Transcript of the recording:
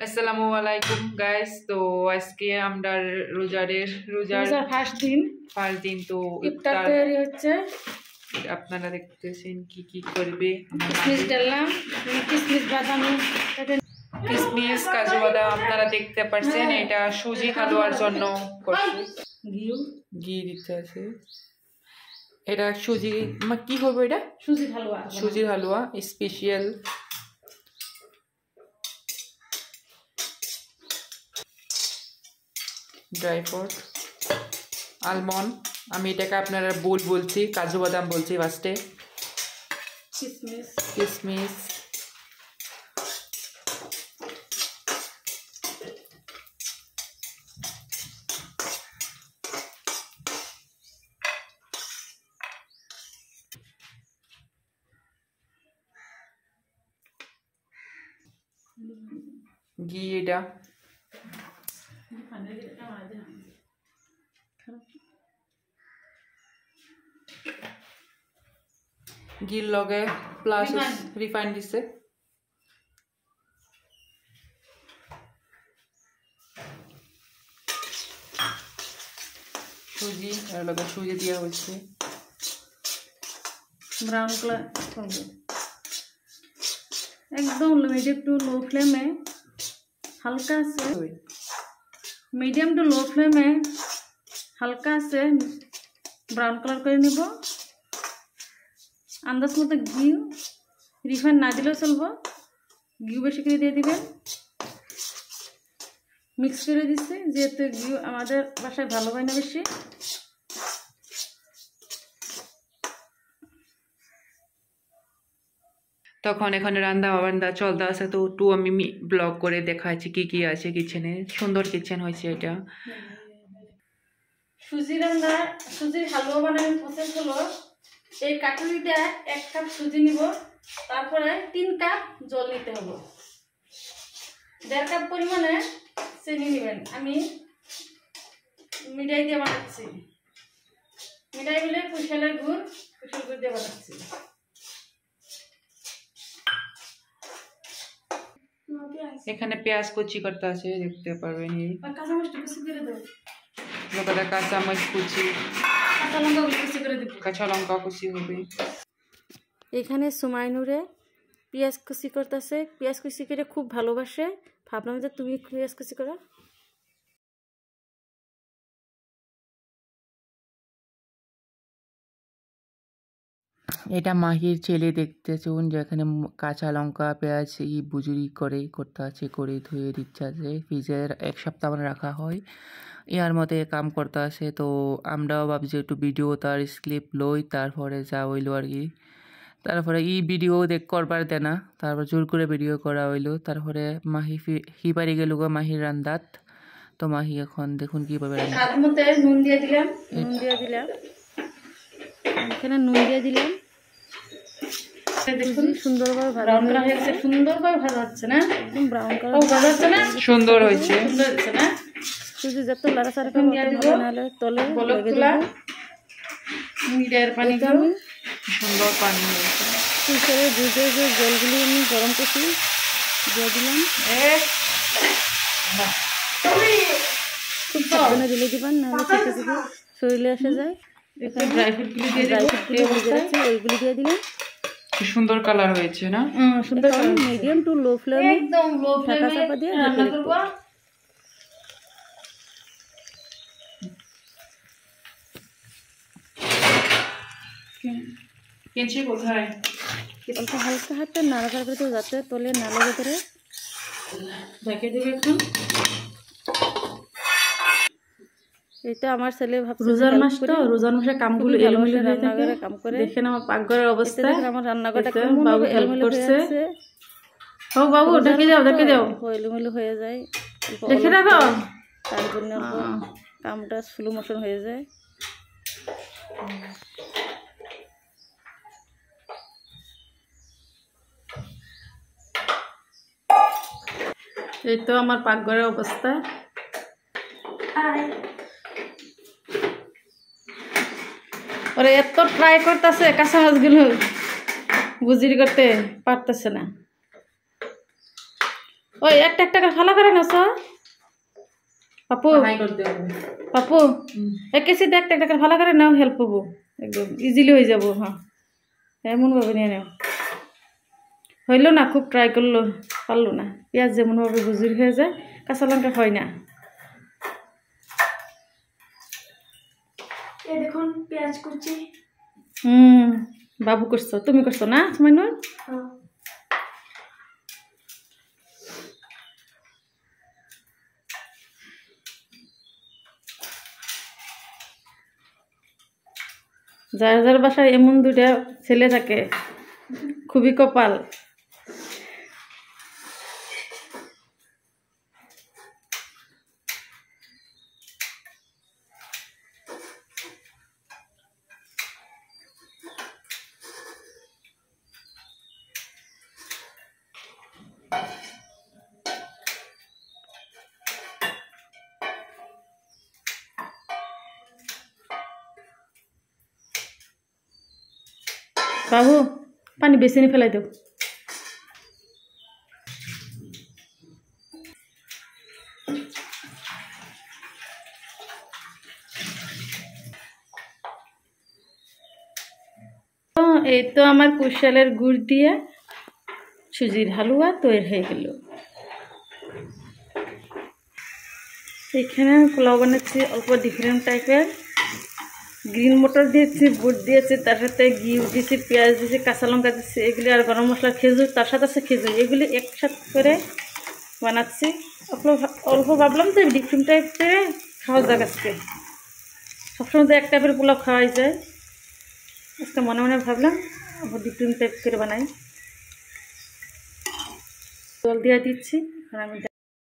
আসসালামু আলাইকুম গাইস। তো আজকে আমরা রোজার ফার্স্ট দিন তো ইফতার তৈরি হচ্ছে। আপনারা দেখতেছেন কি কি করবে। কিশমিশ ডাললাম, কিশমিশ বাদাম, কিশমিশ কাজু বাদাম আপনারা দেখতে পাচ্ছেন। এটা সুজি হালুয়ার জন্য করছি। ঘি দিতে আছে। এটা সুজি কি হবে? এটা সুজির হালুয়া স্পেশাল। ড্রাই ফ্রুট আলমন্ড, আমি এটাকে আপনারা বলছি কাজু বাদাম বলছি ফার্স্টে। কিশমিশ ঘি, এটা ঘির লগে প্লাস রিফাইন দিছে। সুজি এর লগে সুজি দেওয়া হয়েছে। ব্রাউন কালার একদম মিডিয়াম টু লো फ्लेमे हल्का से মিডিয়াম টু লো फ्लेमे हल्का से ব্রাউন কালার করে নিব। আন্দাজ মতো ঘি, রিফাইন না দিলেও চলবো, ঘি বেশি করে দিয়ে দিবেন। মিক্স করে দিচ্ছি, যেহেতু ঘি আমাদের বাসায় ভালো হয় না বেশি। তখন এখানে রান্না বান্না চলতে আছে, তো একটু আমি ব্লগ করে দেখাচ্ছি কি কি আছে কিচেনে। সুন্দর কিচেন হয়েছে এটা। সুজির হালুয়া বানানোর প্রসেস হলো, এই কাটুরিটা 1 কাপ সুজি নিব, তারপরে 3 কাপ জল নিতে হবে, 1.5 কাপ পরিমাণে চিনি নেবেন। আমি মিঠাই দিয়ে বানাচ্ছি, মিঠাই বলে কুশাল গুড় দিয়ে বানাচ্ছি। এখানে পেঁয়াজ কুচি করতে আছে, দেখতে পারবেন। এই কাঁচামরিচ কুচি করে দেব, লোকেরা কাঁচামরিচ কুচি, কাঁচা লঙ্কা কুচি করে দেব, কাঁচা লঙ্কা কুচি হবে। এখানে সুমাইনুরে পেঁয়াজ কুচি করতেছে। পেঁয়াজ কুচি করে খুব ভালোবাসে, ভাবলাম যে তুমি পেঁয়াজ কুচি করো। এটা মাহির ছেলে দেখতেছুন, যেখানে কাঁচা লঙ্কা পেঁয়াজ বুজুরি করতে আছে, করে ধুয়ে দিচ্ছে আছে। ফ্রিজের 1 সপ্তাহ মানে রাখা হয়, ইয়ার মধ্যে কাম করতে আছে। তো আমরাও ভাবছি একটু ভিডিও তার স্ক্লিপ লই, তারপরে যা হইলো আর কি। তারপরে ভিডিও করবার দেয় না, তারপর জোর করে ভিডিও করা হইলো। তারপরে মাহি হিপারি গেল মাহির রান্দাত। তো মাহি এখন দেখুন কিভাবে নুন দিয়ে দিলাম, এখানে নুন দিয়ে দিলাম। দেখুন সুন্দরভাবে ভাজা হয়েছে, সুন্দরভাবে ভাজা হচ্ছে না, একদম ব্রাউন কালার ভাজা হচ্ছে না, সুন্দর হয়েছে না। সুজি যত লাড়াচাড়া করে দিবো, নাহলে তলে লেগে যাবে। মিডিয়ার পানি দাও, সুন্দর পানি হয়েছে। কুকারে ভিজে যে জলগুলি আমি গরম করছি দিয়ে দিলাম। খুব সাবধানে দিলে দিবেন, নাহলে থেকে থেকে শরীরে এসে যায়। এখানে ড্রাই ফ্রুটগুলি দিয়ে দিলাম। সুন্দর কালার হয়েছে না? সুন্দর। মিডিয়াম টু লো ফ্লেমে, একদম লো ফ্লেমে ঢাকা চাপা দিয়ে রান্না করব। কেঁচি কোথায়? অল্প হালকা হাতে নাড়াচাড়া করে দেবো, যাতে তলে না লেগে ধরে। ঢেকে দেবে এখন। এটা আমার ছেলে ভাবছে রোজার মাস, তো রোজার মাসে কামগুলো এলোমেলো হয়ে থাকে, কাম করে। দেখেন আমার পাকঘরের অবস্থা, আমার রান্নাঘরটা কেমন বাবু হেল্প করছে। ও বাবু ঢেকে যাও এলোমেলো হয়ে যায়, দেখে রাখো, তার জন্য কামটা স্লো মোশন হয়ে যায়। এই তো আমার পাকঘরের অবস্থা। ওরে এত ট্রাই করতেছে কাঁচা মাছগুলো বুঝির করতে পারতেছে না। ওই একটা একটা করে ভালো করে নাও পাপু পাপু একে সিধে একটা একটা করে ভালো করে নাও হেল্প পাবো একদম ইজিলি হয়ে যাবো হ্যাঁ এমনভাবে নিয়ে নাও হইলো না খুব ট্রাই করলো পারলো না পেঁয়াজ যেমনভাবে গুজুর হয়ে যায় কাঁচা লঙ্কা হয় না দেখুন পেঁয়াজ কুচি বাবু করছো তুমি করছো না সময় নয় যার যার বাসায় এমন দুইটা ছেলে থাকে খুবই কপাল বাবু পানি বেশি নিয়ে ফেলাই দাও এই তো আমার কুশালের গুড় দিয়ে সুজির হালুয়া তৈরি হয়ে গেল এখানে আমি পোলাও বানাচ্ছি অল্প ডিফারেন্ট টাইপের গ্রিন মটর দিয়েছি বুট দিয়েছি তার সাথে ঘি দিয়েছি পেঁয়াজ দিয়েছি কাঁচা লঙ্কা দিয়েছি এগুলি আর গরম মশলা খেজুর তার সাথে আছে খেজুর এগুলি একসাথে করে বানাচ্ছি অল্প ভাবলাম তো ডিফারেন্ট টাইপের খাওয়া যাক আজকে সবসময় তো এক টাইপের পোলাও খাওয়াই যায় আজকে মনে মনে ভাবলাম ডিফারেন্ট টাইপ করে বানাই জল দিয়ে দিচ্ছি আর আমি